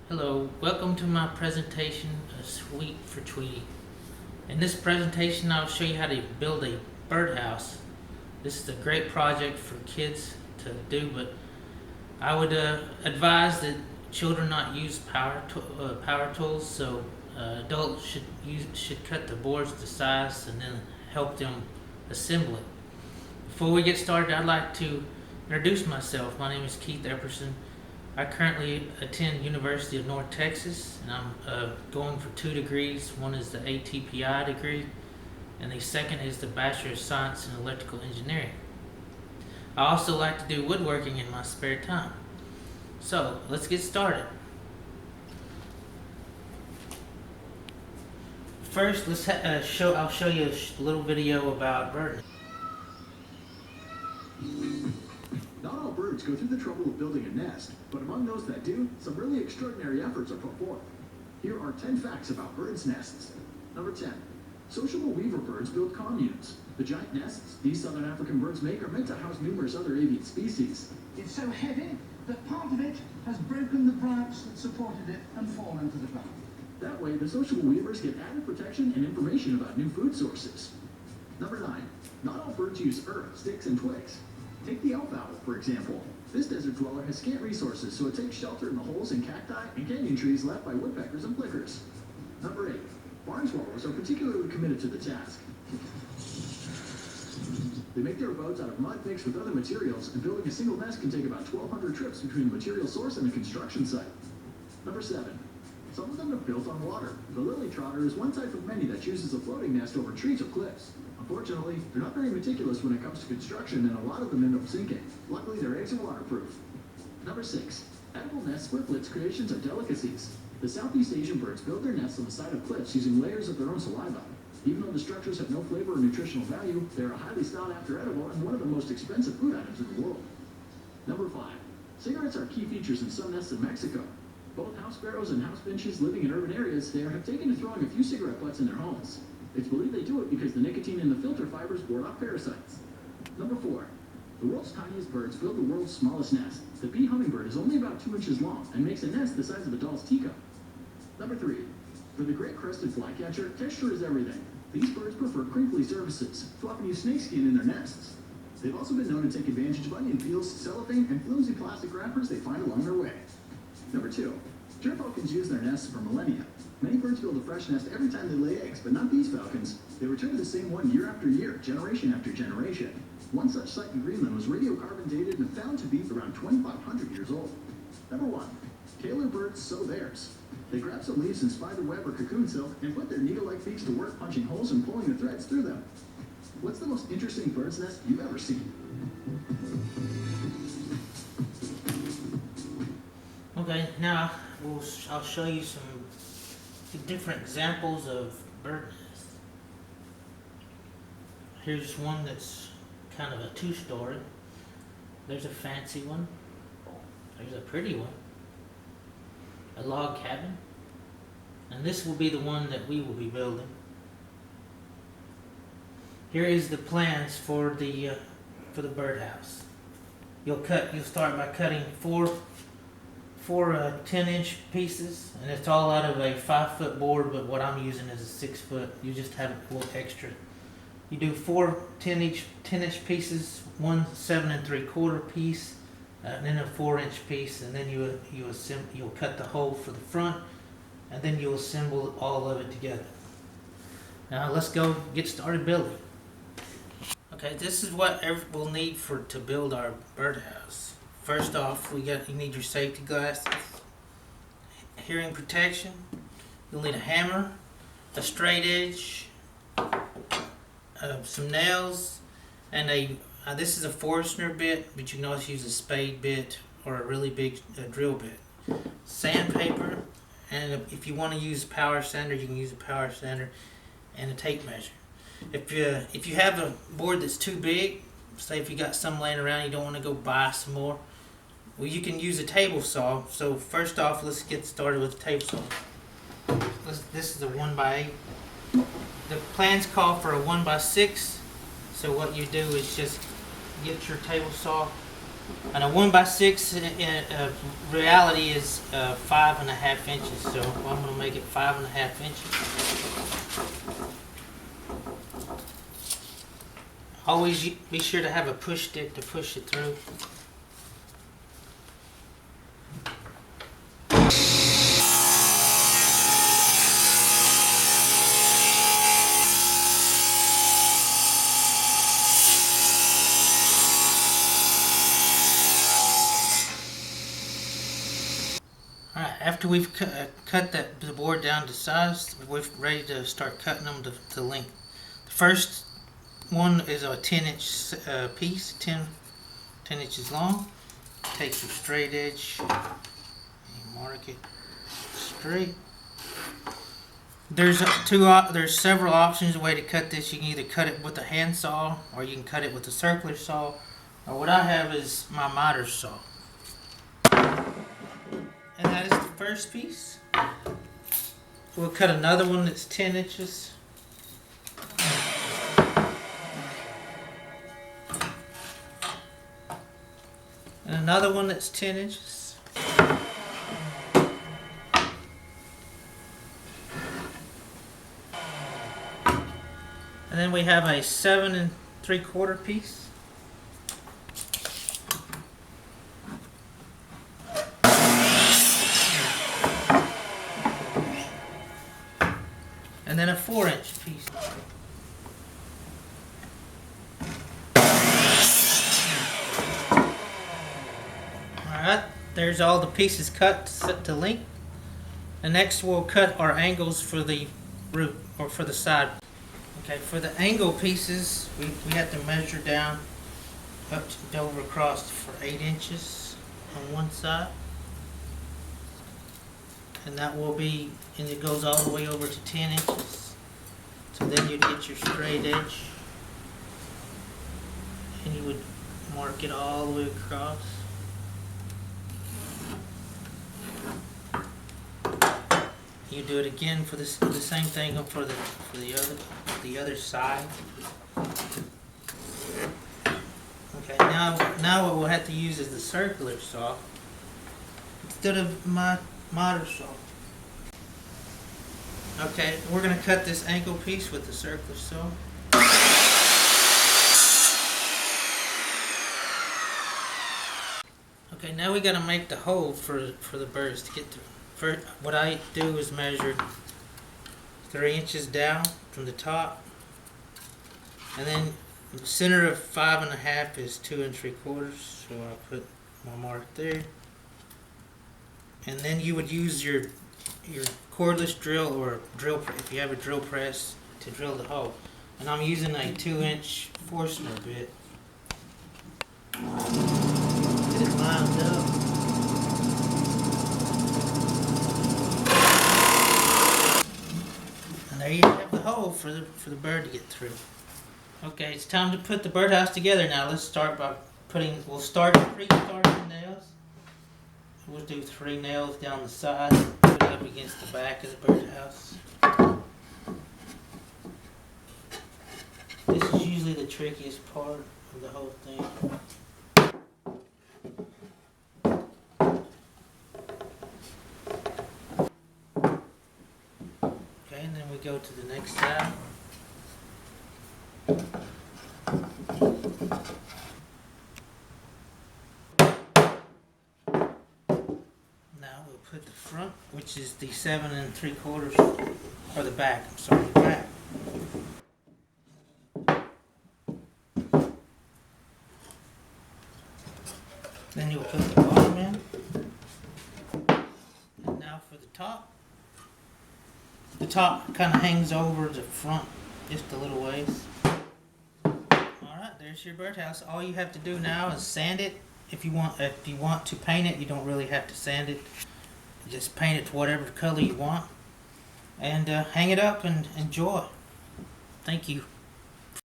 Hello, welcome to my presentation of Suite for Tweety. In this presentation I'll show you how to build a birdhouse. This is a great project for kids to do, but I would advise that children not use power tools, so adults should cut the boards to size and then help them assemble it. Before we get started, I'd like to introduce myself. My name is Keith Epperson. I currently attend University of North Texas, and I'm going for 2 degrees. One is the ATPI degree, and the second is the Bachelor of Science in Electrical Engineering. I also like to do woodworking in my spare time. So let's get started. First, I'll show you a little video about birds. Not all birds go through the trouble of building a nest, but among those that do, some really extraordinary efforts are put forth. Here are 10 facts about birds' nests. Number 10. Sociable weaver birds build communes. The giant nests these southern African birds make are meant to house numerous other avian species. It's so heavy that part of it has broken the branch that supported it and fallen to the ground. That way, the sociable weavers get added protection and information about new food sources. Number 9. Not all birds use earth, sticks, and twigs. Take the elf owl, for example. This desert dweller has scant resources, so it takes shelter in the holes in cacti and canyon trees left by woodpeckers and flickers. Number 8. Barn swallows are particularly committed to the task. They make their abodes out of mud mixed with other materials, and building a single nest can take about 1,200 trips between the material source and the construction site. Number 7. Some of them are built on water. The lily trotter is one type of many that chooses a floating nest over trees or cliffs. Unfortunately, they're not very meticulous when it comes to construction, and a lot of them end up sinking. Luckily, their eggs are waterproof. Number 6. Edible nest swiftlets creations are delicacies. The Southeast Asian birds build their nests on the side of cliffs using layers of their own saliva. Even though the structures have no flavor or nutritional value, they are a highly sought-after edible and one of the most expensive food items in the world. Number 5. Cigarettes are key features in some nests in Mexico. Both house sparrows and house finches living in urban areas there have taken to throwing a few cigarette butts in their homes. It's believed they do it because the nicotine in the filter fibers ward off parasites. Number 4. The world's tiniest birds build the world's smallest nest. The bee hummingbird is only about 2 inches long and makes a nest the size of a doll's teacup. Number 3. For the great crested flycatcher, texture is everything. These birds prefer crinkly surfaces, so often use snakeskin in their nests. They've also been known to take advantage of onion peels, cellophane, and flimsy plastic wrappers they find along their way. Number 2. Gerfalcons use their nests for millennia. Many birds build a fresh nest every time they lay eggs, but not these falcons. They return to the same one year after year, generation after generation. One such site in Greenland was radiocarbon dated and found to be around 2,500 years old. Number 1. Tailor birds sow theirs. They grab some leaves and spider web or cocoon silk and put their needle-like beaks to work punching holes and pulling the threads through them. What's the most interesting bird's nest you've ever seen? Okay, now I'll show you some different examples of bird nests. Here's one that's kind of a 2-story. There's a fancy one. There's a pretty one. A log cabin. And this will be the one that we will be building. Here is the plans for the birdhouse. You'll start by cutting four 10-inch pieces, and it's all out of a 5-foot board, but what I'm using is a 6-foot. You just have a little extra. You do 4 10-inch pieces, one 7 3/4 piece, and then a 4-inch piece, and then you'll cut the hole for the front, and then you'll assemble all of it together. Now let's go get started building. Okay, this is what we'll need to build our birdhouse. First off, you need your safety glasses, hearing protection. You'll need a hammer, a straight edge, some nails, and this is a Forstner bit, but you can also use a spade bit or a really big drill bit. Sandpaper, and if you want to use a power sander, you can use a power sander, and a tape measure. If you have a board that's too big, say if you got some laying around, you don't want to go buy some more, well, you can use a table saw. So first off, let's get started with the table saw. This is a 1x8. The plans call for a 1x6. So what you do is just get your table saw And a 1x6 reality is 5.5 inches, so I'm going to make it 5.5 inches. Always be sure to have a push stick to push it through. Alright, after we've cut the board down to size, we're ready to start cutting them to length. The first one is a 10-inch piece, 10 inches long. Take your straight edge, and mark it straight. There's several options way to cut this. You can either cut it with a hand saw, or you can cut it with a circular saw, or what I have is my miter saw. And that is the first piece. We'll cut another one that's 10 inches. And another one that's 10 inches. And then we have a 7 3/4 piece. And then a 4-inch piece. Alright, there's all the pieces cut to length. And next we'll cut our angles for the root, or for the side. Okay, for the angle pieces, we have to measure down up to over across for 8 inches on one side. And that will be, and it goes all the way over to 10 inches. So then you'd get your straight edge, and you would mark it all the way across. You do it again for the same thing for the other side. Okay, now what we'll have to use is the circular saw instead of my miter saw. Okay, we're going to cut this angle piece with the circular saw. Okay, now we got to make the hole for the birds to get through. First, what I do is measure 3 inches down from the top, and then the center of 5.5 is 2 3/4. So I'll put my mark there. And then you would use your cordless drill, or if you have a drill press, to drill the hole. And I'm using a 2-inch Forstner bit. Get it lined up. And there you have the hole for the bird to get through. Okay, it's time to put the birdhouse together now. Let's start by we'll start pre-starting the nails. We'll do 3 nails down the side, put it up against the back of the birdhouse. This is usually the trickiest part of the whole thing. Okay, and then we go to the next side. Now we'll put the front, which is the 7 3/4, or the back, I'm sorry, the back. Then you'll put the bottom in. And now for the top. The top kind of hangs over the front just a little ways. Alright, there's your birdhouse. All you have to do now is sand it. If you want to paint it, you don't really have to sand it. Just paint it to whatever color you want. And hang it up and enjoy. Thank you.